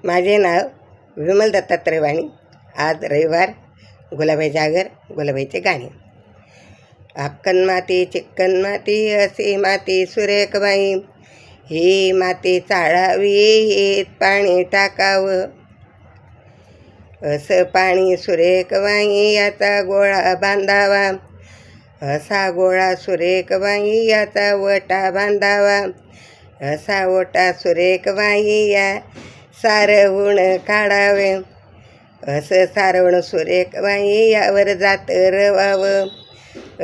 माझे नाव विमल दत्तात्रय वाणी. आज रविवार. गुलाबाई जागर, गुलाबाईचे गाणे. अक्कन माती चिक्कन माती अशी माती सुरेख बाई, ही माती चाळावी हेत पाणी टाकावं. असं पाणी सुरेख बाई याचा गोळा बांधावा, असा गोळा सुरेख बाई याचा वटा बांधावा, असा ओटा सुरेख बाई या सारवून काढावे. असं सारवण सुरेख बाई यावर जात रवावं,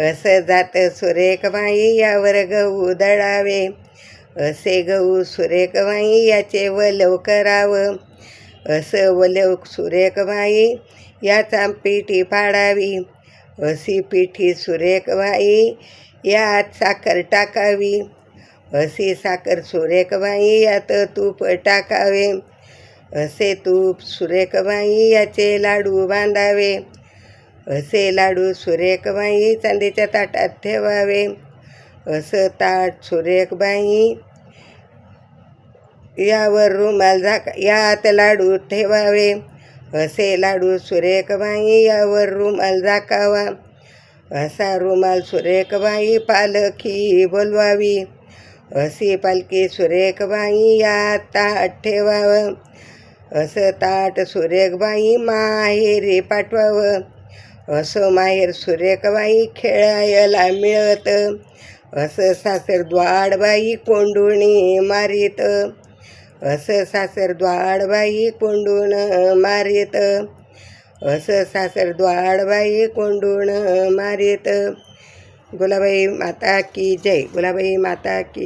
असं जात सुरेख बाई यावर गहू दळावे. असे गहू सुरेख बाई याचे वलव करावं, असं वलव सुरेख बाई याचा पिठी पाडावी. अशी पिठी सुरेख बाई यात साखर टाकावी, अशी साखर सुरेख बाई यात तूप टाकावे. असे तूप सुरेख बाई याचे लाडू बांधावे, असे लाडू सुरेख बाई चांदीच्या ताटात ठेवावे. असं ताट सुरेख बाई यावर रुमाल यात लाडू ठेवावे. असे लाडू सुरेख बाई यावर रुमाल झाकावा. असा रुमाल सुरेख बाई पालखी बोलवावी, अशी पालखी सुरेख बाई यात ताट ठेवावं. असं ताट सुरेख बाई माहेरी पाठवावं, असं माहेर सुरेख बाई खेळायला मिळतं. असं सासर द्वाडबाई कोंडून मारीत, असं सासर द्वाडबाई कोंडून मारीत, असं सासर द्वाडबाई कोंडून मारीत. गुलाबाई माता की जय. गुलाबाई माता की